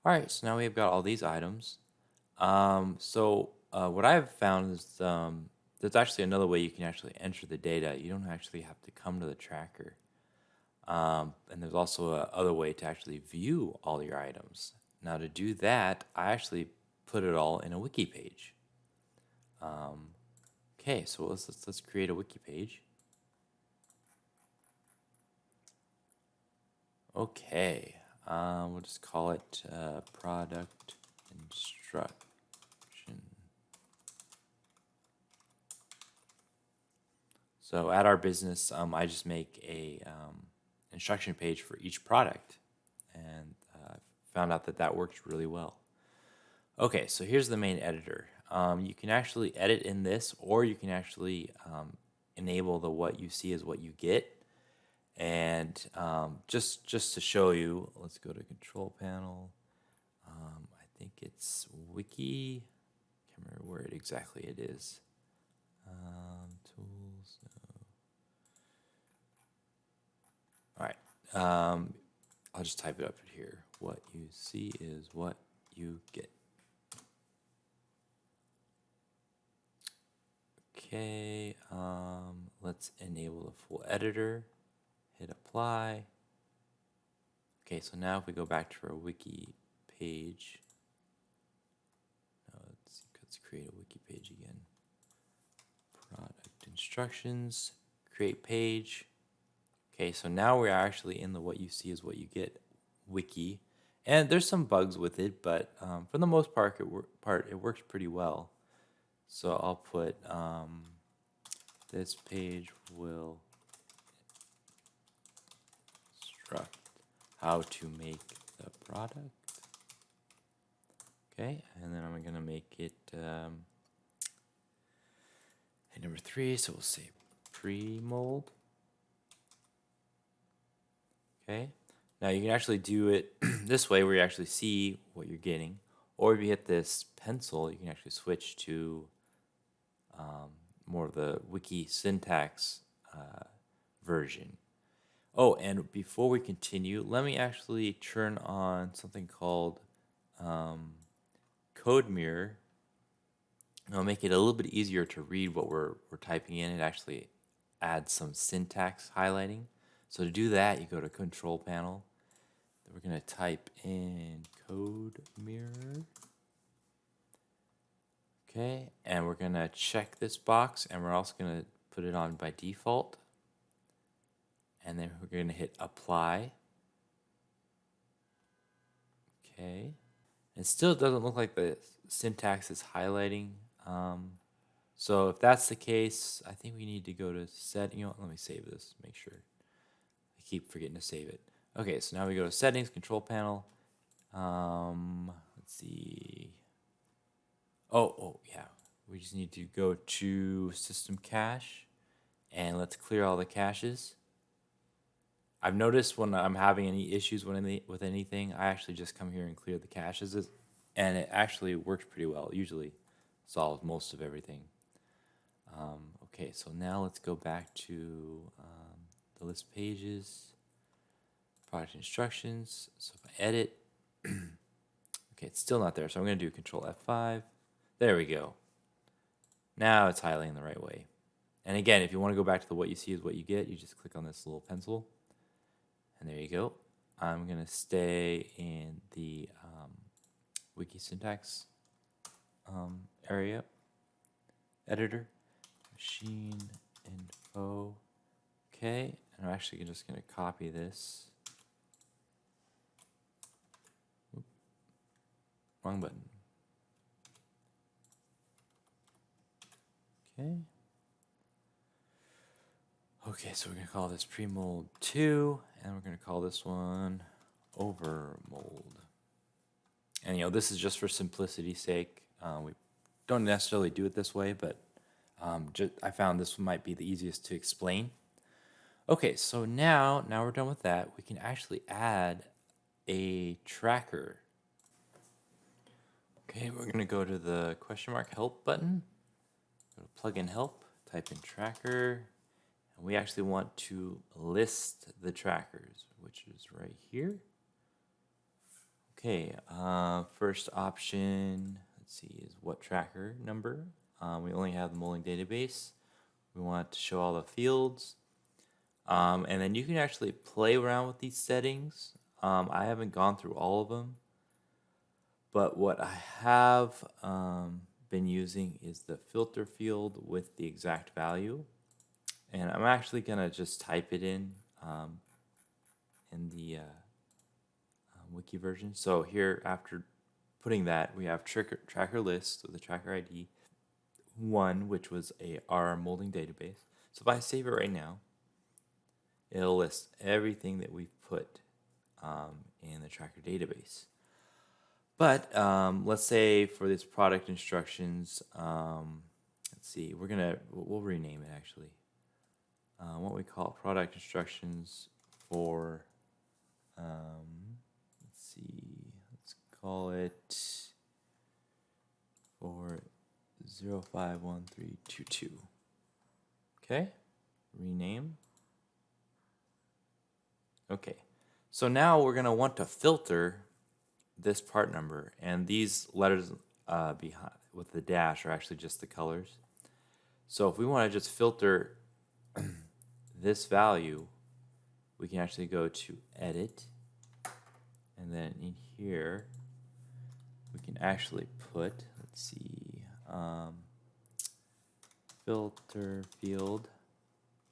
All right, so now we've got all these items. What I've found is there's actually another way you can actually enter the data. You don't actually have to come to the tracker. And there's also a other way to actually view all your items. Now to do that, I actually put it all in a wiki page. Okay, so let's create a wiki page. Okay, we'll just call it product instruction. So at our business, I just make a instruction page for each product, and found out that that works really well. Okay, so here's the main editor. You can actually edit in this, or you can actually enable the what you see is what you get. And just to show you, let's go to control panel. I think it's wiki. Can't remember where exactly it is. Tools. All right. I'll just type it up here. What you see is what you get. Okay. Let's enable the full editor. Hit apply. Okay, so now if we go back to our wiki page, let's create a wiki page again. Product instructions, create page. Okay, so now we're actually in the what you see is what you get wiki. And there's some bugs with it, but for the most part, it works pretty well. So I'll put this page will instruct how to make the product. Okay, and then I'm gonna make it number 3, so we'll say pre-mold. Okay, now you can actually do it this way where you actually see what you're getting, or if you hit this pencil, you can actually switch to more of the wiki syntax version. Oh, and before we continue, let me actually turn on something called Code Mirror. It'll make it a little bit easier to read what we're typing in. It actually adds some syntax highlighting. So to do that, you go to Control Panel. We're going to type in Code Mirror. Okay, and we're going to check this box, and we're also going to put it on by default. And then we're going to hit Apply. Okay. It still doesn't look like the syntax is highlighting. So if that's the case, I think we need to go to set. You know what, let me save this, make sure. I keep forgetting to save it. Okay, so now we go to settings, control panel. Let's see. Oh, yeah. We just need to go to system cache, and let's clear all the caches. I've noticed when I'm having any issues with anything, I actually just come here and clear the caches, and it actually works pretty well. It usually solves most of everything. Okay, so now let's go back to the list pages, product instructions. So if I edit, okay, it's still not there, so I'm going to do Control F5. There we go. Now it's highlighting the right way. And again, if you want to go back to the what you see is what you get, you just click on this little pencil. And there you go. I'm going to stay in the wiki syntax area, editor, machine info. Okay, and I'm actually just going to copy this. Oop. Wrong button. Okay. Okay, so we're going to call this pre-mold 2, and we're going to call this one overmold. And, this is just for simplicity's sake. We don't necessarily do it this way, but I found this might be the easiest to explain. Okay, so now we're done with that. We can actually add a tracker. Okay, we're going to go to the question mark help button, go to plugin help, type in tracker. And we actually want to list the trackers, which is right here. Okay, first option, let's see, is what tracker number. We only have the molding database. We want to show all the fields. And then you can actually play around with these settings. I haven't gone through all of them, but what I have been using is the filter field with the exact value. And I'm actually going to just type it in the wiki version. So here, after putting that, we have tracker list with the tracker ID 1, which was our molding database. So if I save it right now, it'll list everything that we've put in the tracker database. But let's say for this product instructions, let's see, we'll rename it actually. What we call product instructions for, let's see, let's call it for 051322. Okay, rename. Okay, so now we're gonna want to filter this part number, and these letters behind with the dash are actually just the colors. So if we want to just filter this value, we can actually go to edit, and then in here we can actually put, let's see, filter field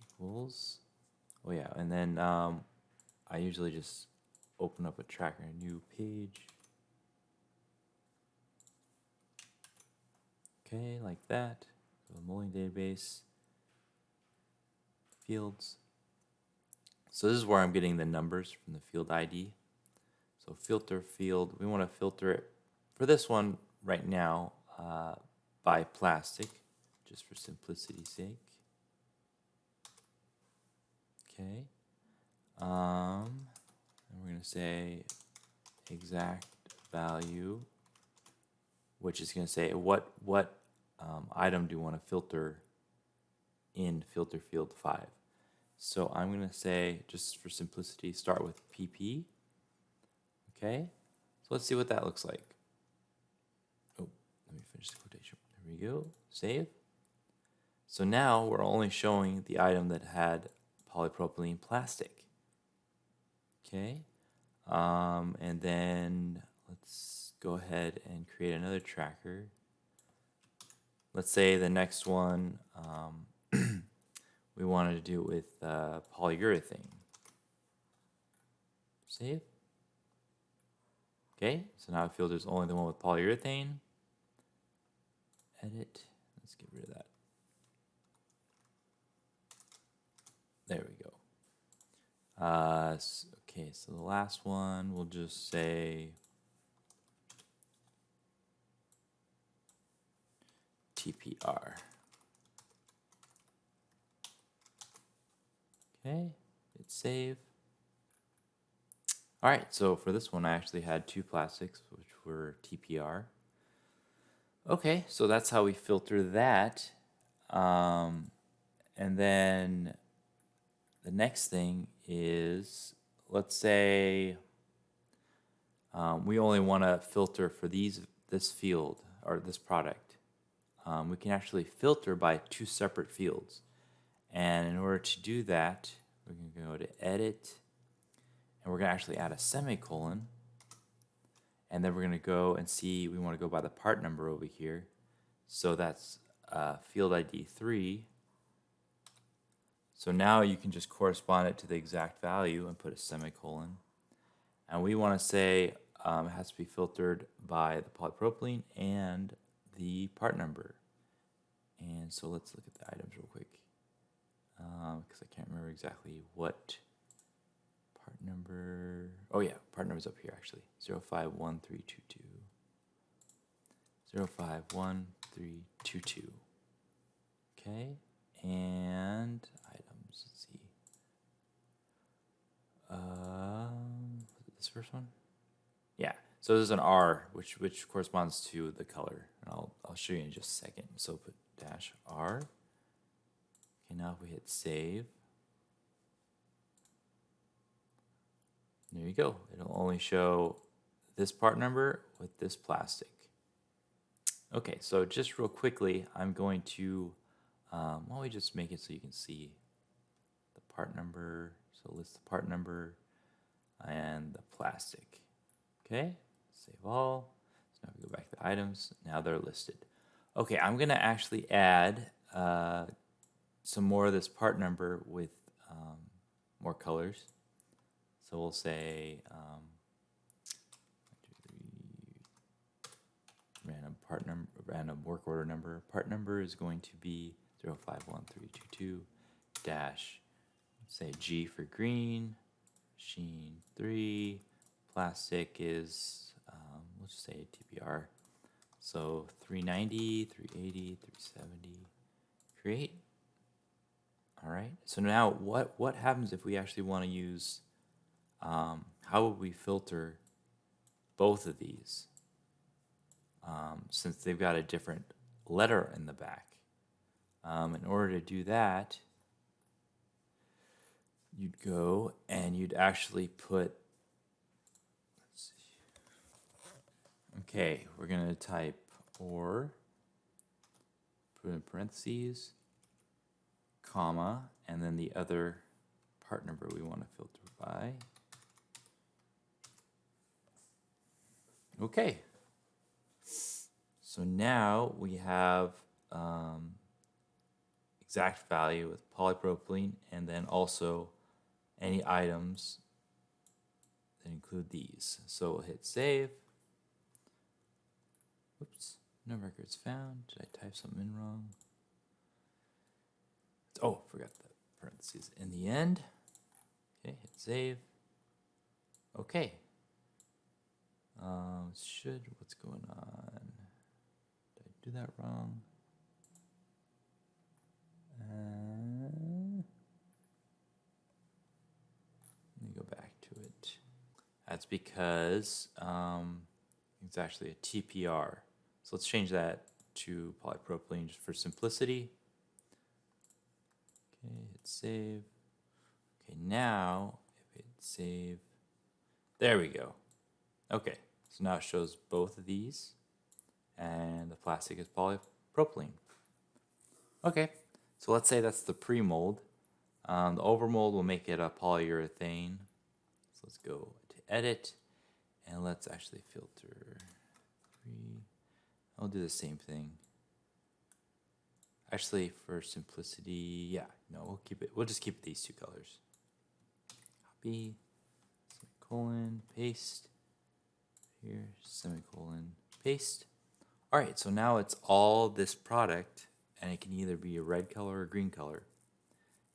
equals, oh yeah, and then I usually just open up a tracker, a new page. Okay, like that. So molding database, fields. So this is where I'm getting the numbers from the field ID. So filter field, we want to filter it for this one right now by plastic, just for simplicity's sake. Okay. And we're going to say exact value, which is going to say what item do you want to filter in filter field 5. So I'm going to say, just for simplicity, start with PP. Okay, so let's see what that looks like. Oh, let me finish the quotation. There we go. Save. So now we're only showing the item that had polypropylene plastic. Okay, and then let's go ahead and create another tracker. Let's say the next one we wanted to do it with polyurethane. Save. Okay, so now it filters only the one with polyurethane. Edit. Let's get rid of that. There we go. Okay, so the last one, we'll just say TPR. Okay, hit save. All right, so for this one, I actually had 2 plastics, which were TPR. Okay, so that's how we filter that. And then the next thing is, let's say we only want to filter for this field or this product. We can actually filter by 2 separate fields. And in order to do that, we're going to go to edit, and we're going to actually add a semicolon. And then we're going to go and see, we want to go by the part number over here. So that's field ID 3. So now you can just correspond it to the exact value and put a semicolon. And we want to say it has to be filtered by the polypropylene and the part number. And so let's look at the items real quick, because I can't remember exactly what part number. Oh yeah, part number's up here actually. 051322. 051322. Okay, and items. Let's see. This first one. Yeah. So there's an R, which corresponds to the color, and I'll show you in just a second. So put -R. Okay, now if we hit save, there you go. It'll only show this part number with this plastic. Okay, so just real quickly, I'm going to, why don't we just make it so you can see the part number. So list the part number and the plastic. Okay, save all. So now we go back to items. Now they're listed. Okay, I'm gonna actually add some more of this part number with more colors. So we'll say random work order number. Part number is going to be 051322 dash, say G for green, machine 3, plastic is, let's just say TPR. So 390, 380, 370, create. All right, so now what happens if we actually want to use, how would we filter both of these? Since they've got a different letter in the back. In order to do that, you'd go and you'd actually put, let's see. Okay, we're gonna type or, put in parentheses, comma, and then the other part number we want to filter by. Okay. So now we have exact value with polypropylene, and then also any items that include these. So we'll hit save. Oops, no records found. Did I type something in wrong? Oh, forgot the parentheses in the end. Okay, hit save. Okay. What's going on? Did I do that wrong? Let me go back to it. That's because it's actually a TPR. So let's change that to polypropylene just for simplicity. Okay, hit save. Okay, now if I hit save, there we go. Okay, so now it shows both of these, and the plastic is polypropylene. Okay, so let's say that's the pre-mold. The overmold will make it a polyurethane. So let's go to edit, and let's actually filter 3. I'll do the same thing. Actually, for simplicity, yeah, no, we'll keep it. We'll just keep these two colors. Copy, semicolon, paste. Here, semicolon, paste. All right, so now it's all this product, and it can either be a red color or a green color.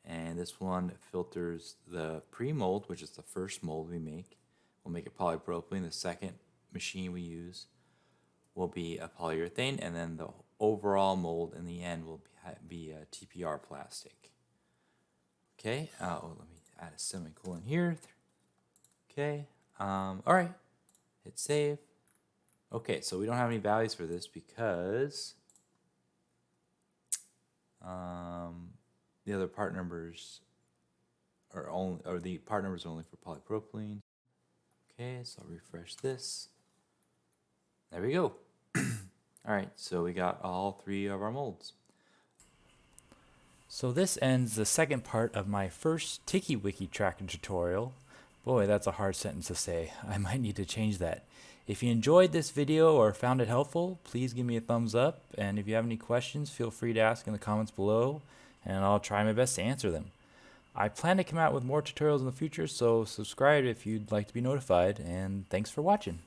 And this one filters the pre-mold, which is the first mold we make. We'll make it polypropylene. The second machine we use will be a polyurethane, and then the overall mold in the end will be a TPR plastic. Okay, let me add a semicolon here. Okay, all right, hit save. Okay, so we don't have any values for this because the other part numbers are only, or the part numbers are only for polypropylene. Okay, so I'll refresh this. There we go. All right, so we got all 3 of our molds. So this ends the second part of my first Tiki Wiki tracking tutorial. Boy, that's a hard sentence to say. I might need to change that. If you enjoyed this video or found it helpful, please give me a thumbs up. And if you have any questions, feel free to ask in the comments below, and I'll try my best to answer them. I plan to come out with more tutorials in the future, so subscribe if you'd like to be notified, and thanks for watching.